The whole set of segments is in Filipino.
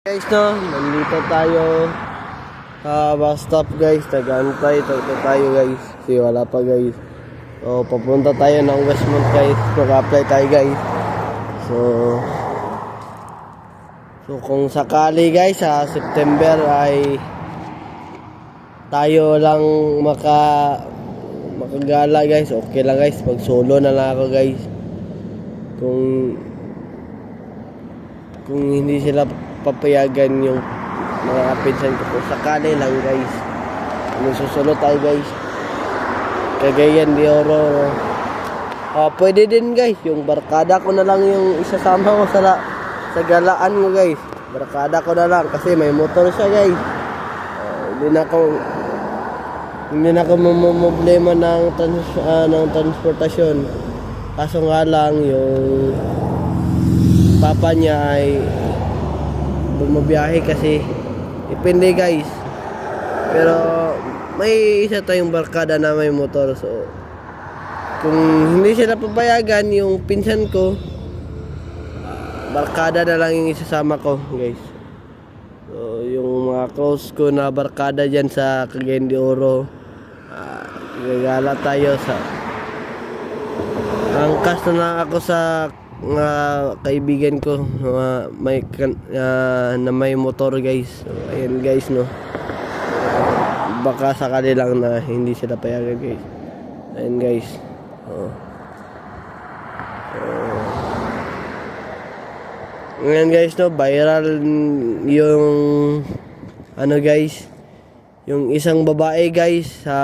Guys, no, nandito tayo sa bus stop guys. Nag-antay tayo guys kasi wala pa guys. So papunta tayo ng Westmont guys. Mag-apply tayo guys. So kung sakali guys sa September ay tayo lang makagala guys, okay lang guys. Pag solo na lang ako guys. Kung hindi sila papayagan yung mga pinsan ko, kung sakali lang guys, susunod tayo guys. Cagayan de Oro. Pwede din guys, yung barkada ko na lang yung isasama ko sa galaan mo guys. Barkada ko na lang kasi may motor siya guys. Hindi na ako problema ng transportasyon. Kaso nga lang yung papa niya ay bumabiyahe kasi depende guys, pero may isa tayong barkada na may motor. So kung hindi sila papayagan yung pinsan ko, barkada na lang yung isasama ko guys. So yung mga close ko na barkada dyan sa Cagayan de Oro, gagala tayo sa angkas na ako sa mga kaibigan ko na may motor guys. So, ayan guys, no, baka sakali lang na hindi sila payagan guys. Ayan guys. Ayan guys, no, viral yung ano guys, yung isang babae guys sa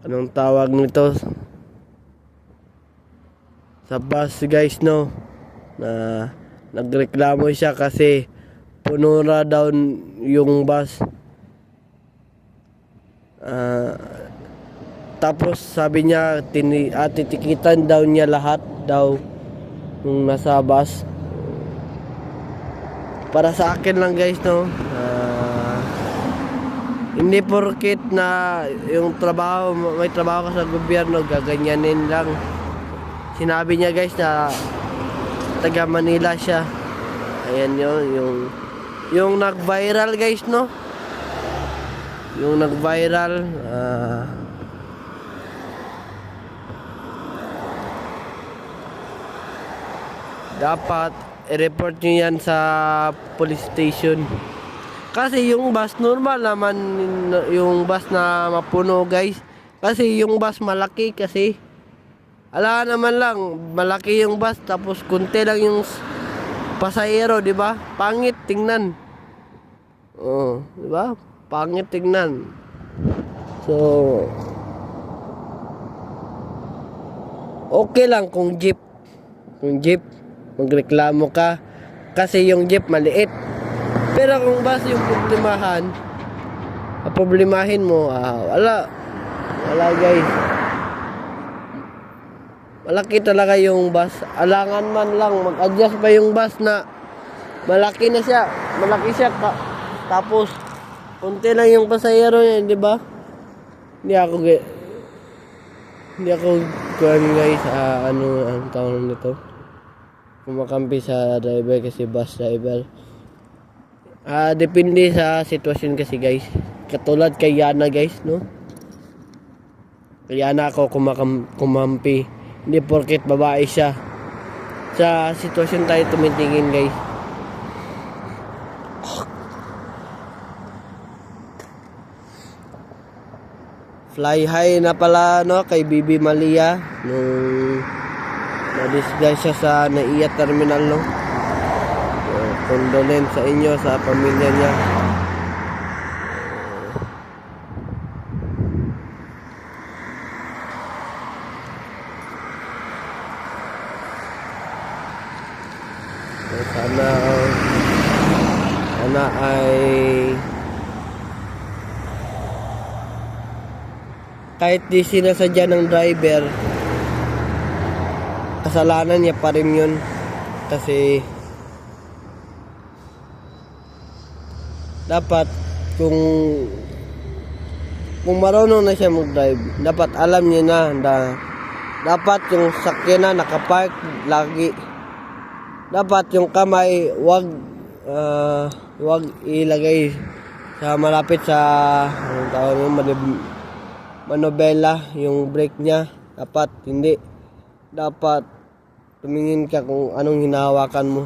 anong tawag nito, sa bus guys, no, na nagreklamo siya kasi puno na daw yung bus. Tapos sabi niya titikitan daw niya lahat daw nung nasa bus. Para sa akin lang guys, no, hindi porket na yung may trabaho ka sa gobyerno gaganyanin lang. Sinabi niya guys na taga Manila siya. Ayan yung nag-viral guys, no, yung nag-viral. Dapat i-report nyo yan sa police station. Kasi yung bus normal naman, yung bus na mapuno guys. Kasi yung bus malaki kasi. Ala naman lang, malaki yung bus tapos kunti lang yung pasahero, di ba? Pangit tingnan. Di ba? Pangit tingnan. So okay lang kung jeep. Magreklamo ka kasi yung jeep maliit. Pero kung bus yung problemahin mo, wala guys. Malaki talaga yung bus. Alangan man lang mag-adjust pa yung bus na malaki siya. Tapos konti lang yung pasahero niya, di ba? Hindi ako guys, ang tawag nito, kumakampi sa driver kasi bus driver. Depende sa sitwasyon kasi guys. Katulad kay Yana guys, no? Kay Yana ako kumampi. Hindi porket babae siya. Sa sitwasyon tayo tumitingin guys. Fly high na pala, no, kay Bibi Malia nung na-disguise siya sa NAIA terminal, no. Condolence sa inyo, sa pamilya niya. Sana ay kahit di sinasadya ng driver, kasalanan niya pa rin yun. Kasi dapat kung marunong na siya mag-drive, dapat alam niya na dapat yung sakyan na nakapark lagi. dapat yung kamay wag ilagay sa malapit sa anong tawag yung manobela, yung brake niya. Dapat hindi. Dapat tumingin ka kung anong hinahawakan mo.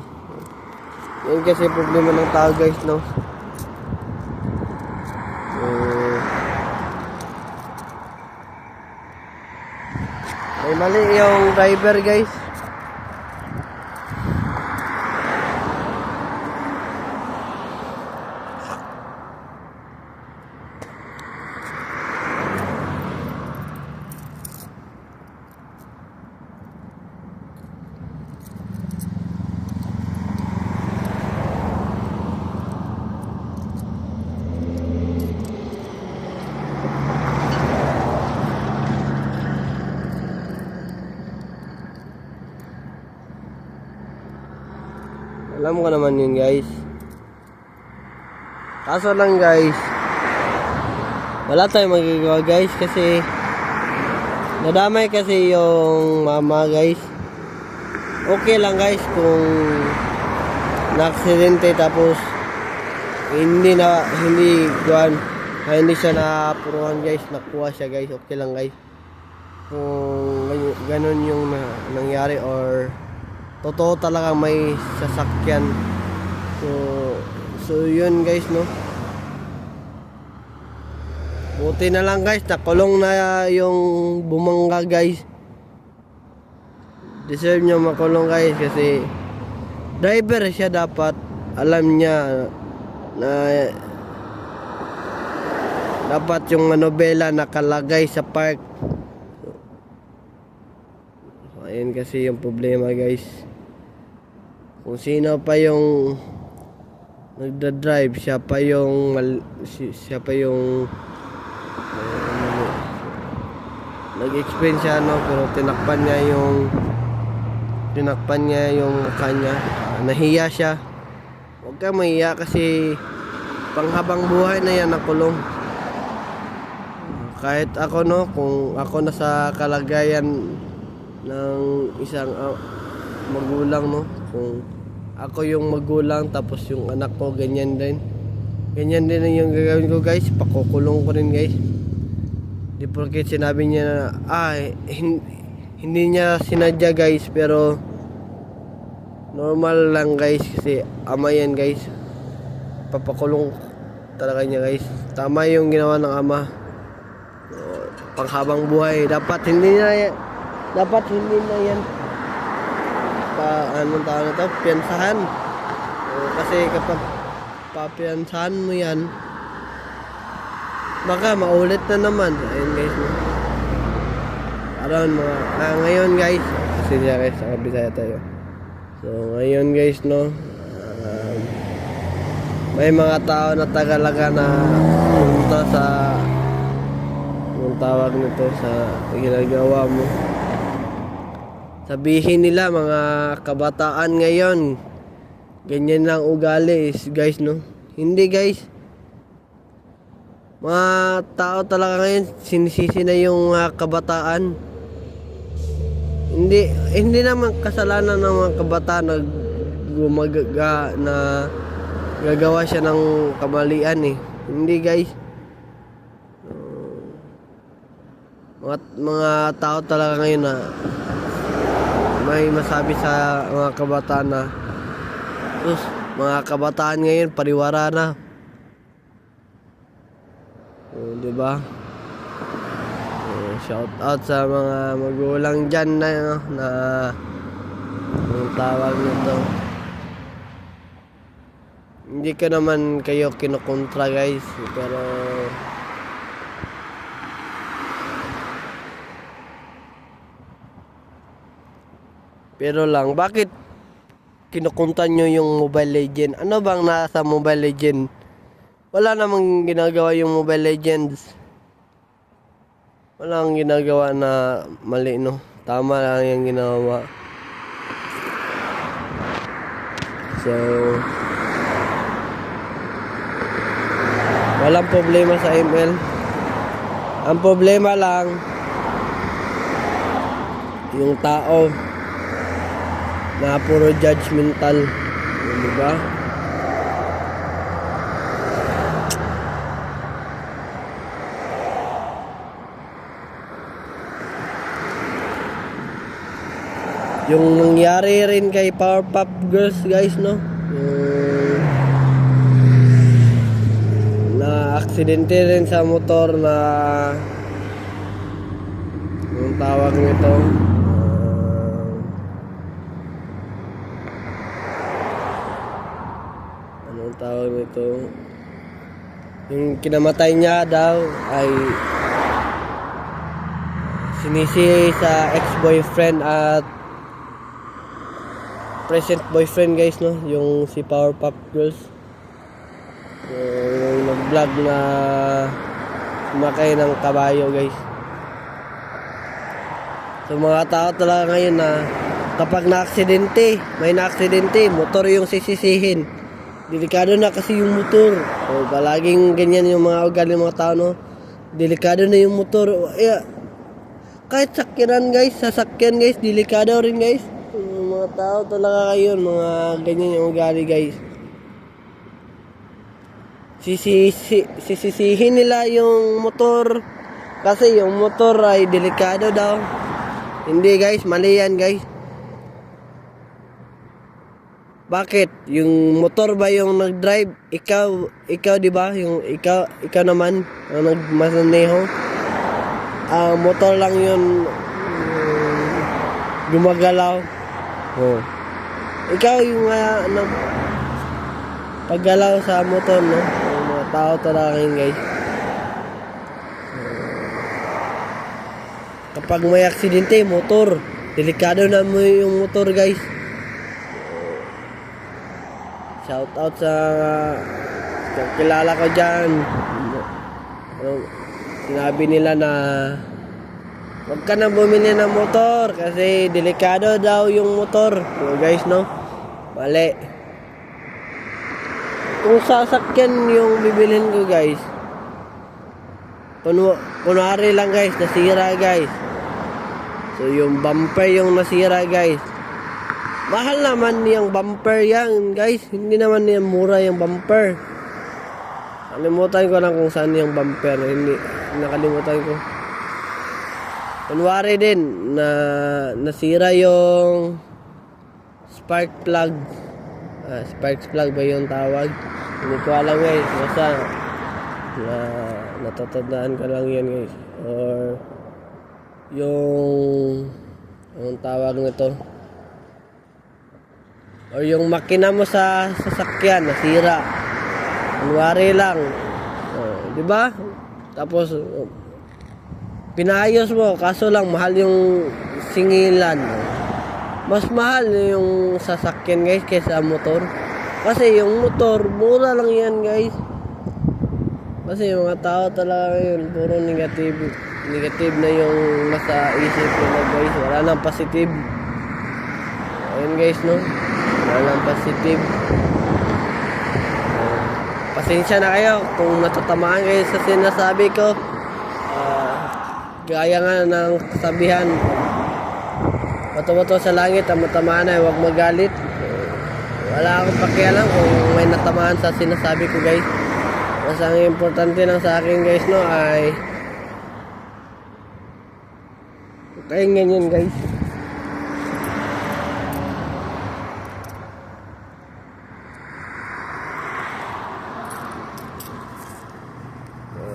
Yan kasi problema ng tao guys, no? May mali yung driver guys. Alam ko naman yun guys. Kaso lang guys, wala tayong magagawa guys kasi nadamay kasi yung mama guys. Okay lang guys kung na-aksidente tapos hindi siya napuruhan guys, nakuha siya guys. Okay lang guys kung ganun yung nangyari or totoo talaga may sasakyan. So yun guys, no. Buti na lang guys, nakulong na yung bumangga guys. Deserve niya makulong guys kasi driver siya, dapat alam niya na dapat yung manobela nakalagay sa park. So, ayun kasi yung problema guys. Kung sino pa yung nagda-drive, siya pa yung nag-explain siya, no, pero tinakpan niya yung mukha niya. Nahiya siya. Huwag ka mahiya kasi panghabang buhay na yan nakulong. Kahit ako, no, kung ako nasa kalagayan ng isang magulang, no, kung ako yung magulang tapos yung anak ko ganyan din yung gagawin ko guys, pakukulong ko rin guys. Di porket sinabi niya na hindi niya sinadya guys, pero normal lang guys kasi ama yan guys, papakulong talaga niya guys. Tama yung ginawa ng ama, panghabang buhay. Dapat hindi na yan anong tawag na to, piyansahan. Kasi kapag papiyansahan mo yan, baka maulit na naman. Ayun guys, no? Ngayon guys, kasi siya guys, sa Bisaya tayo. So ngayon guys, no, may mga tao na tagalaga na punta sa anong tawag nito sa ginagawa mo. Sabihin nila mga kabataan ngayon ganyan lang ugali guys, no? Hindi guys. Mga tao talaga ngayon sinisisi na yung kabataan. Hindi naman kasalanan ng mga kabataan na gagawa siya ng kamalian eh. Hindi guys. Mga tao talaga ngayon na may masabi sa mga kabataan na mga kabataan ngayon pariwara na. Di ba? Shout out sa mga magulang dyan na ang tawag nito. Hindi ko naman kayo kinukontra guys, pero lang, bakit kinukuntan nyo yung Mobile Legend? Ano bang nasa Mobile Legend? Wala namang ginagawa yung Mobile Legends. Walang ginagawa na mali, no? Tama lang yung ginawa. So, walang problema sa ML. Ang problema lang yung tao. na puro judgmental, di ba? Yung nangyari rin kay Powerpuff Girls, guys, no? Yung na aksidente rin sa motor na yung tawag nito anong tawag nito, yung kinamatay niya daw ay sinisi sa ex-boyfriend at present boyfriend, guys, no? Yung si Powerpuff Girls, yung nag-vlog na sumakay ng kabayo, guys. So mga tao talaga ngayon na kapag may na-aksidente, motor yung sisisihin. Delikado na kasi yung motor. So palaging ganyan yung mga ugali ng mga tao, no? Delikado na yung motor. Kahit sasakyan, guys, delikado rin, guys. Mga tao talaga kayo, mga ganyan yung ugali, guys. Sisisihin nila yung motor kasi yung motor ay delikado daw. Hindi, guys, mali yan, guys. Bakit? Yung motor ba yung nag-drive? Ikaw, di ba? Yung ikaw naman ang nagmaneho. Motor lang yun gumagalaw. Oh. Ikaw yung paggalaw sa motor, no? Yung mga tao talaga yun, guys. Kapag may aksidente, motor, delikado na mo yung motor, guys. Shout out sa kilala ko dyan. Sinabi nila na huwag ka na bumili ng motor kasi delikado daw yung motor. So, guys, no? Mali. Kung sasakyan yung bibilhin ko, guys, kunwari lang, guys, nasira, guys. So yung bumper yung nasira, guys. Mahal naman yung bumper yan, guys. Hindi naman yan mura yung bumper. Nakalimutan ko lang kung saan yung bumper. Hindi, nakalimutan ko. Kunwari din na nasira yung spark plug. Spark plug ba yung tawag? Hindi ko alam, guys. Basta natatandaan ko lang yan, guys. Or yung anong tawag nito? Or yung makina mo sa sasakyan nasira. Kunwari lang. Di ba? Tapos pinayos mo, kaso lang mahal yung singilan. Mas mahal yung sasakyan, guys, kaysa motor. Kasi yung motor, mura lang yan, guys. Kasi yung mga tao talaga yun, puro negative na yung nasa isip nila, guys. Wala nang positive. Ayun, guys, no? Wala nang positive. Pasensya na kayo kung natatamaan kayo sa sinasabi ko. Gaya nga ng kasabihan, bato-bato sa langit ang matamaan ay huwag magalit. Wala akong pakialam kung may natamaan sa sinasabi ko, guys. Mas ang importante lang sa akin, guys, no, ay kayong ganyan, guys.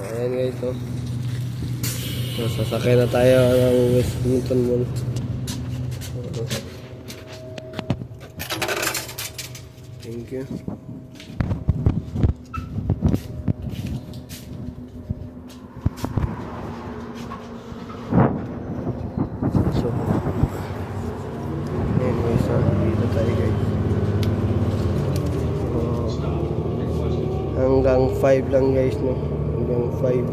Ayan, guys, no. So, sasakay na tayo ng Westminster Mall. Thank you. So, ayan, guys, dito tayo, guys. Hanggang 5 lang, guys, no? Hanggang 5.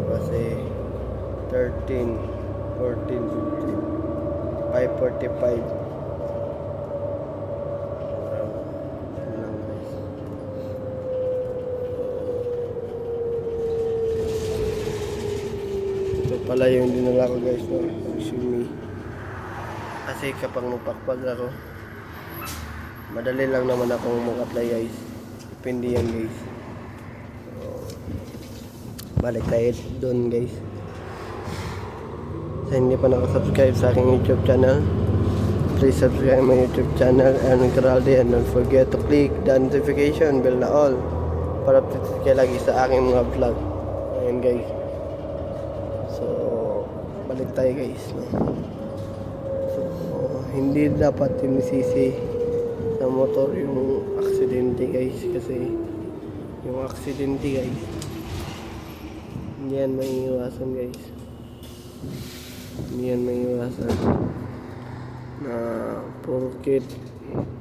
Kasi 13, 14, 15, 5:45. Ito pala yung dinala ko, guys, no? Resume. Kasi kapag magpakpag ako, madali lang naman akong mag-apply guys. Depende yan guys. So, balik tayo doon guys. Sa hindi pa nakasubscribe sa aking YouTube channel, please subscribe my YouTube channel, Ernie Corralde, and don't forget to click the notification bell na all para updated kayo lagi sa aking mga vlog. Ayan guys. So, balik tayo guys. No? So, hindi dapat tinisisi sa motor yung aksidente guys, kasi yung aksidente guys, hindi yan maiiwasan guys. Hindi yan maiiwasan na porket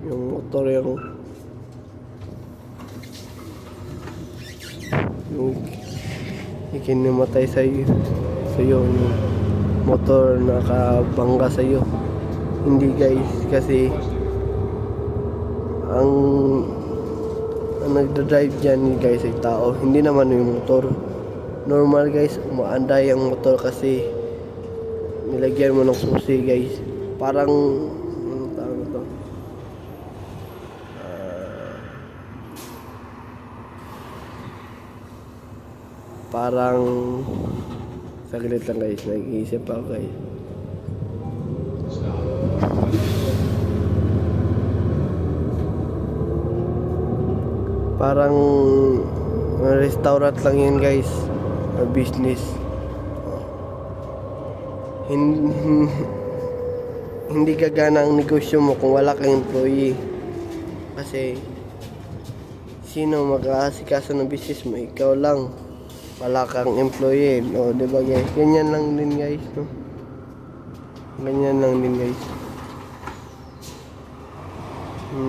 yung motor yung ikinimatay sa'yo yung motor nakabangga sa'yo. Hindi guys, kasi ang nagdadrive dyan guys ay tao, hindi naman yung motor. Normal guys, umaanday ang motor kasi nilagyan mo ng susi guys. Parang ano tawag ito? Parang saglit lang guys, nag-iisip ako guys. Parang restaurant lang yun guys, or business. Hindi gagana ang negosyo mo kung wala kang employee. Kasi sino mag-aasikaso ng business mo? Ikaw lang. Wala kang employee, no? Diba guys? Ganyan lang din guys, no? Ganyan lang din guys.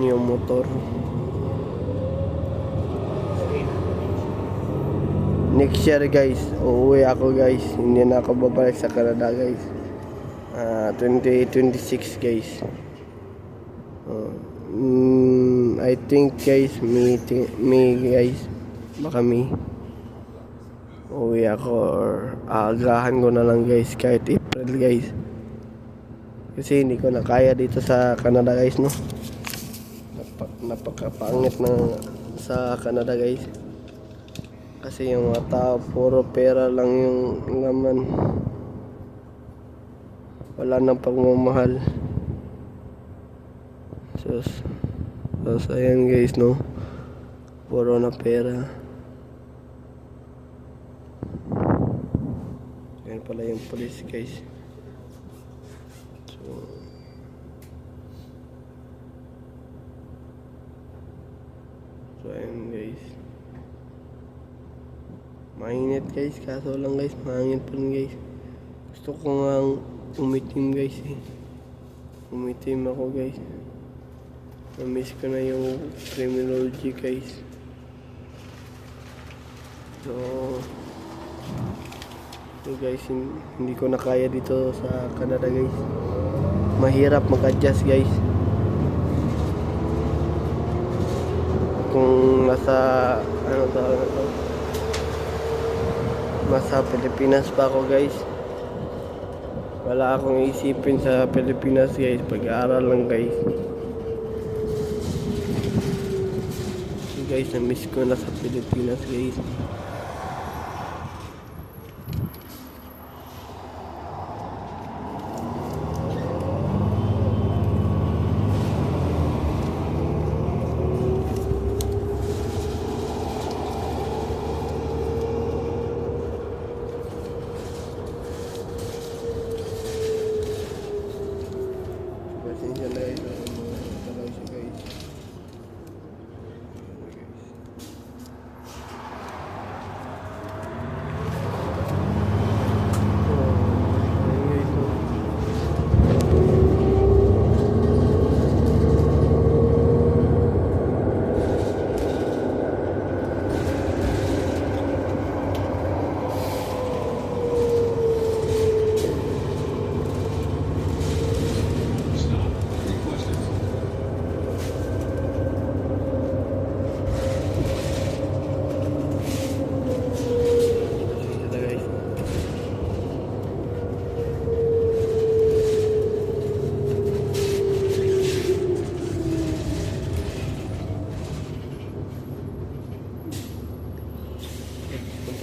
Yung motor. Next year guys, uuwi ako guys. Hindi na ako babalik sa Canada guys. 2026 guys. I think guys, May guys, baka May uuwi ako, or aagahan ko na lang guys kahit April guys. Kasi hindi ko na kaya dito sa Canada guys, no? Napakapangit na sa Canada guys. Kasi yung mga tao, puro pera lang yung laman. Wala nang pagmamahal. So ayan guys, no? Puro na pera. Ayan pala yung police guys. So ayan guys. Mainit guys, kaso lang guys, mahangin pa rin guys. Gusto ko nga umitim guys eh. Umitim ako guys. Na-miss ko na yung criminology guys. So guys, hindi ko na kaya dito sa Canada guys. Mahirap mag-adjust guys. Kung nasa nasa Pilipinas pa ako guys, wala akong isipin sa Pilipinas guys, pag-aaral lang guys. So guys, na-miss ko na sa Pilipinas guys.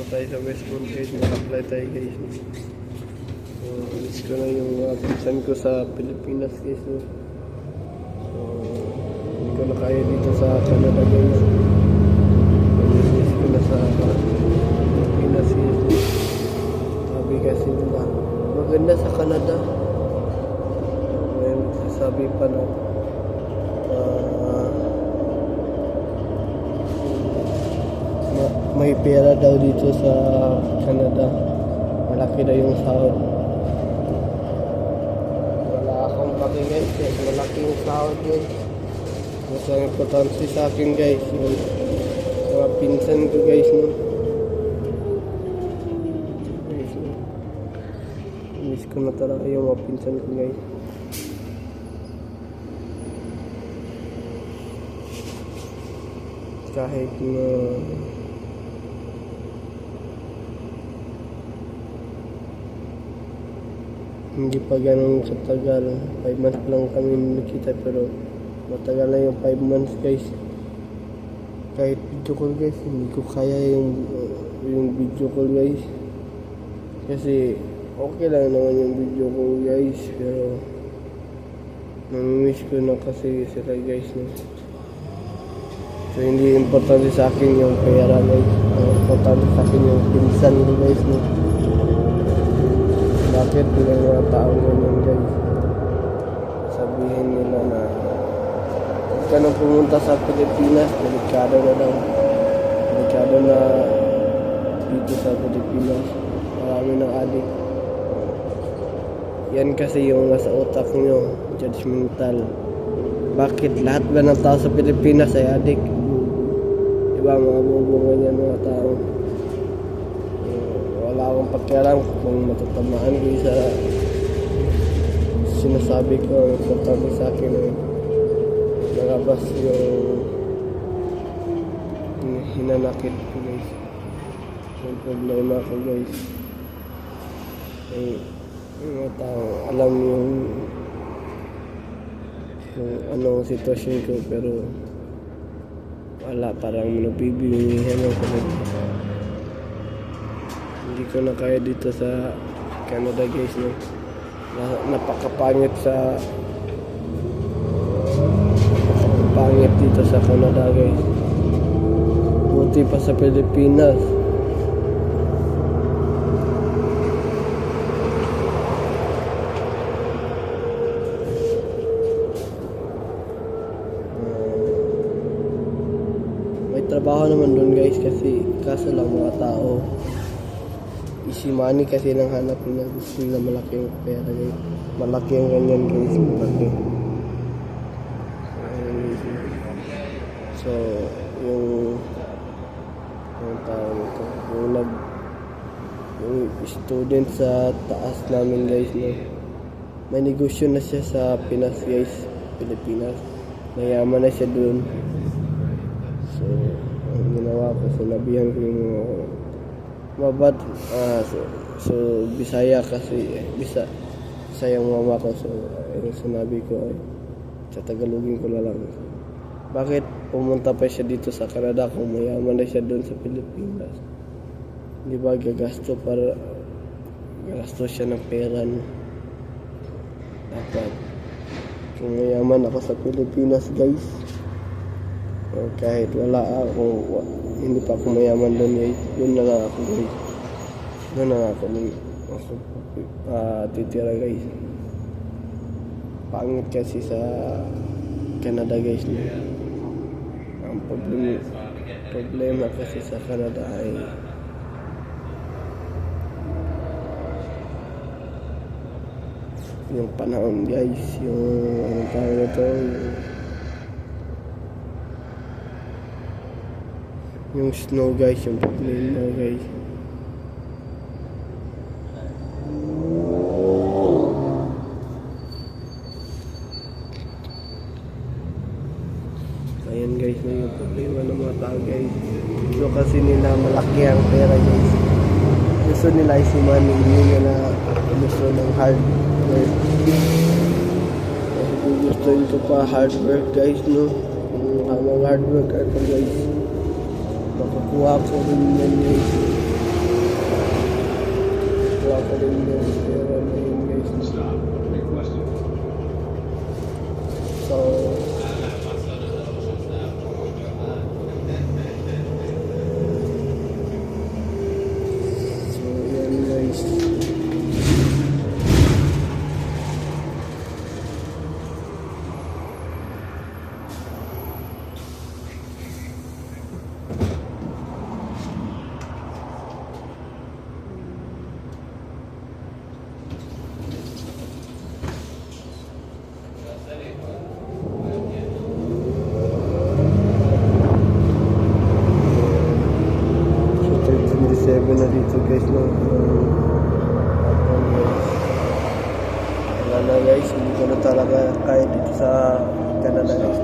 tayo sa Westmont guys, mag-apply tayo guys. So, miss ko na yung pinsan ko sa Pilipinas guys. No? So, hindi ko na kaya dito sa Canada guys. Miss ko na sa Pilipinas guys. Sabi kasi nila, maganda sa Canada. Ngayon, sasabi pa na may pera daw dito sa Canada. Malaki na yung sahod. Wala akong pake guys. Malaki yung sahod guys. Mas ang importante sa akin guys. Yung mga pinsan ko guys. No? Guys, no? Miss ko na talaga yung mga pinsan ko guys. Kahit na hindi pa ganun katagal, 5 months lang kami nakita, pero matagal na yung 5 months guys. Kahit video call guys, hindi ko kaya yung video call guys, kasi okay lang naman yung video call guys, pero namimiss ko na kasi sila guys. No? So hindi importante sa akin yung pera guys, importante sa akin yung pinsan ko guys. No? Bakit yung mga taong ganyan guys? Sabihin nila na huwag ka nang pumunta sa Pilipinas, delikado na daw. Delikado na dito sa Pilipinas. Marami ng adik. Yan kasi yung nasa utak nyo, judgmental. Bakit lahat ba ng tao sa Pilipinas ay adik? Diba mga bubungan yan mga tao? Wala akong pakialam kung matatamaan ko sa sinasabi ko. Importante sa akin ay nalabas yung hinanakit ko guys, yung problema ko guys. Ay, yung mga tao alam yung anong sitwasyon ko, pero wala, parang nagbibigyan ako. Hindi ko na kaya dito sa Canada guys. No? Napakapangit dito sa Canada guys. Buti pa sa Pilipinas. May trabaho naman doon guys, kasi kaso lang mga tao easy money kasi nang hanap nila. Gusto nila malaki yung pera guys. Malaki ang ganyan guys. Malaki. So yung tao nito, yung student sa taas namin guys, no? May negosyo na siya sa Pinas guys, Pilipinas. Mayaman na siya dun. So ang ginawa ko, sinabihan ko yung mabat, so Bisaya kasi, Bisaya yung mama ko. So yung sinabi ko ay sa Tagalogin ko na lang, bakit pumunta pa siya dito sa Canada kung mayaman na siya doon sa Pilipinas? Di ba gagasto siya ng pera, no? Dapat kung mayaman ako sa Pilipinas guys, kahit wala ako, hindi pa ako mayaman doon guys, doon na lang ako guys, doon na lang ako titira guys. Pangit kasi sa Canada guys, no? Ang problema kasi sa Canada ay yung panahon guys, yung anong tawag nito, yung snow guys, yung problema guys. Ayan guys, na yung problema ng mga tao guys. Gusto kasi nila malaki ang pera guys. Gusto nila si money, hindi nila gusto ng hard work. Kung gusto nito pa hard work guys, no? Kung hard work ako guys, makukuha ko rin yan guys. wala pa rin yung pera na yun guys. So yan guys. Na dito guys no. Wala na guys, hindi ko na talaga kaya dito sa Canada guys.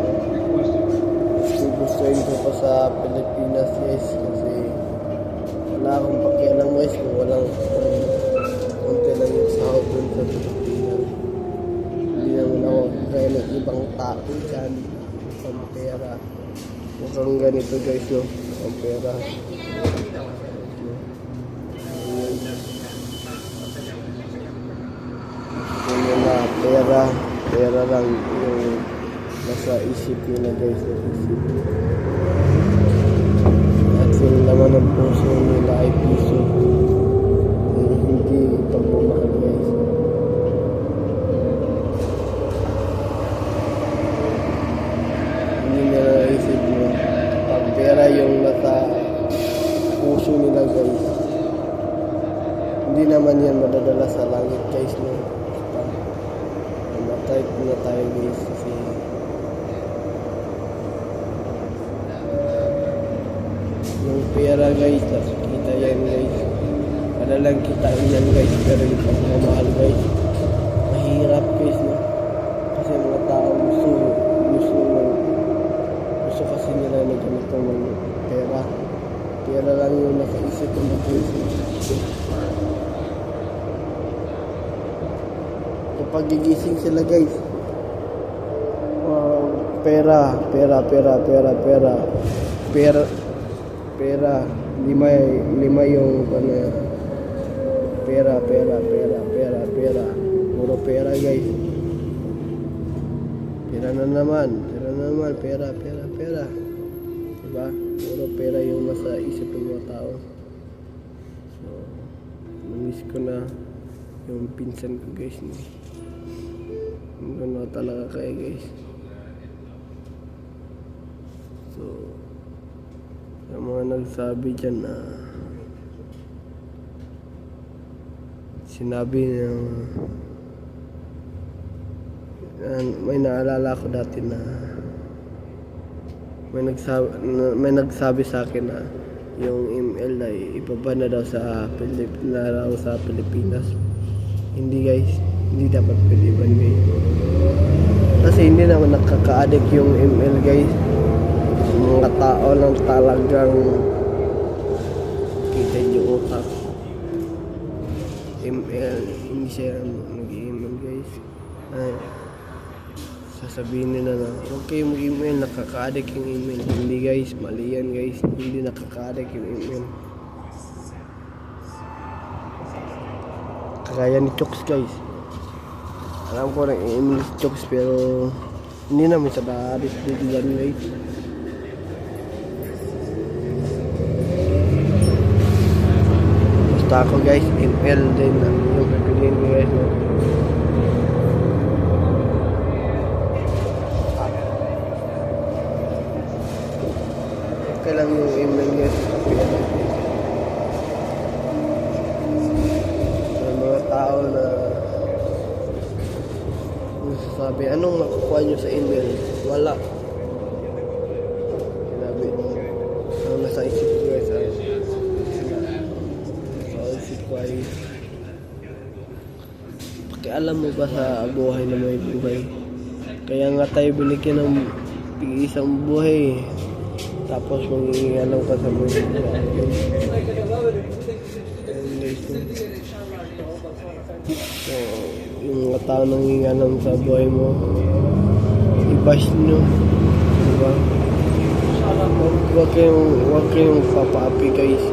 Gustuin ko pa sa Pilipinas guys kasi wala akong pakialam guys kung walang konti lang yung sahod dun sa Pilipinas. Hindi naman ako kaya ng ibang tao dyan ang pera. Mukhang ganito guys no, ang pera. Pera lang yung nasa isip nila guys, at yung laman ng puso nila ay piso, hindi pagmamahal guys. Hindi nila isip mo pag pera yung nasa puso nila guys, hindi naman yan madadala sa langit guys no. Type na tayo guys kasi yung pera guys, nakikita yan guys, para lang kita yan guys, pero yung pagmamahal guys mahirap guys no? Kasi mga tao gusto kasi nila na ganito ng pera lang yung nasa isip ng guys. Pagigising sila guys, pera, lima yung pera, puro pera guys. Pera na naman, pera, diba? Puro pera yung nasa isip ng mga tao. So, namiss ko na yung pinsan ko guys no? Gano'n talaga kayo guys. So yung mga nagsabi dyan na sinabi ng may naalala ko dati na may nagsabi sa akin na yung ML ay ibaba na daw sa Pilipinas. Hindi guys, hindi dapat piliban guys. Kasi hindi naman nakaka-addict yung ML guys. Mga tao lang talagang kita yung utak. ML, hindi siya mag-ML guys. Sasabihin nila na okay mag-email, nakaka-addict yung email. Hindi guys, mali yan guys. Hindi nakaka-addict yung email. Kagaya ni Chokes guys. Alam ko na email si Chokes pero hindi naman siya na-addict dito dyan guys. Basta ako guys, email din yung pipiliin ko guys no? Okay lang yung email guys. Mga tao na sabi, anong makukuha nyo sa email? Wala. Sinabi, ang nasa isip ko guys, nasa isip ko ay pakialam mo ba sa buhay na may buhay? Kaya nga tayo binigyan ng isang buhay, tapos mangingialam ka sa buhay. So, yung mga tao nangingialam sa buhay mo, i-bash nyo, diba? Huwag kayong papaapi guys.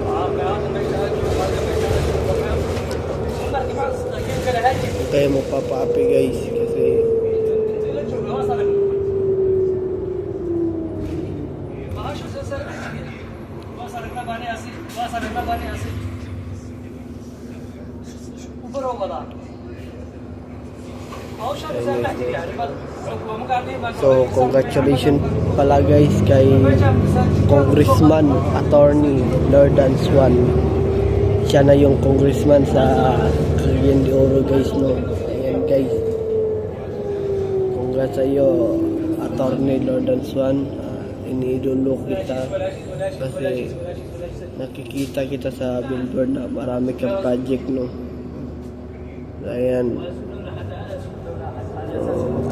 kayo magpapaapi guys kasi so congratulations pala guys kay Congressman Attorney Lordan Swan. Siya na yung congressman sa Cagayan de Oro guys, no. Ayan guys, congrats sa iyo Attorney Lordan Swan. Iniidolo kita kasi nakikita kita sa billboard na marami kang project, no. Ayan,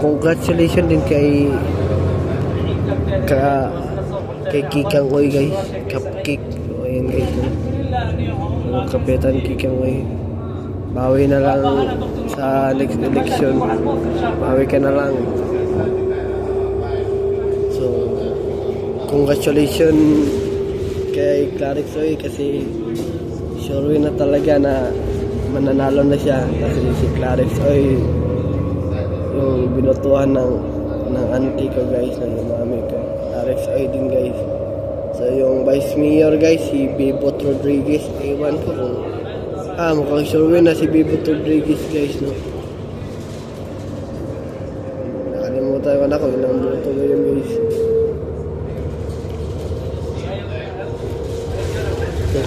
congratulations din kay Kikang Oy guys, Cupcake. Ayan guys, no. Kapitan Kikang Oy, bawi na lang sa next election, bawi ka na lang. So congratulations kay Clarix Oy kasi sure na talaga na mananalo na siya kasi si Clarix Oy yung binutuhan ng auntie ko guys, ng mami ko. Clarix Oy din guys. So yung vice mayor guys, si Bebot Rodriguez. Ewan ko kung mukhang sure na si Bebot Rodriguez guys, no. Nakalimutan ko na kung ilang boto ko yun guys. So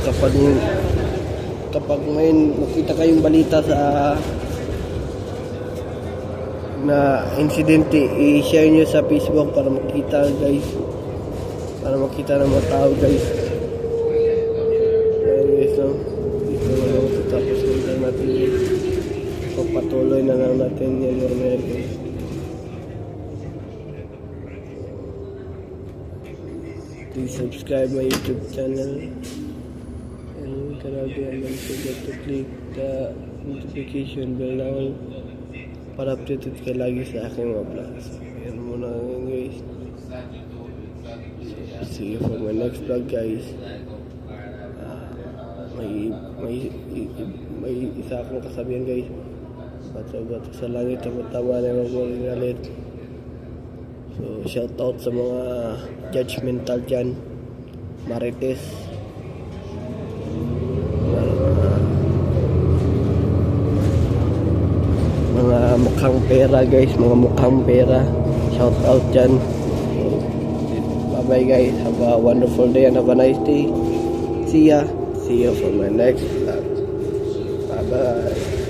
kapag may makita kayong balita sa na insidente, i-share nyo sa Facebook para makita guys, para makita ng mga tao guys. Ayan guys, no. Dito na lang tapos na natin guys. Pagpatuloy na lang natin yan guys. Please subscribe my YouTube channel and don't forget to click the notification bell now para updated ka lagi sa aking mga vlogs. Ayan muna guys. See you for my next vlog guys. May isa akong kasabihan guys. Bato sa langit ang tama na magagalit. So shout out sa mga judgmental dyan, Marites, mga mukhang pera guys, mga mukhang pera. Shout out dyan. Bye bye guys, have a wonderful day and have a nice day. See you for my next vlog. Bye bye.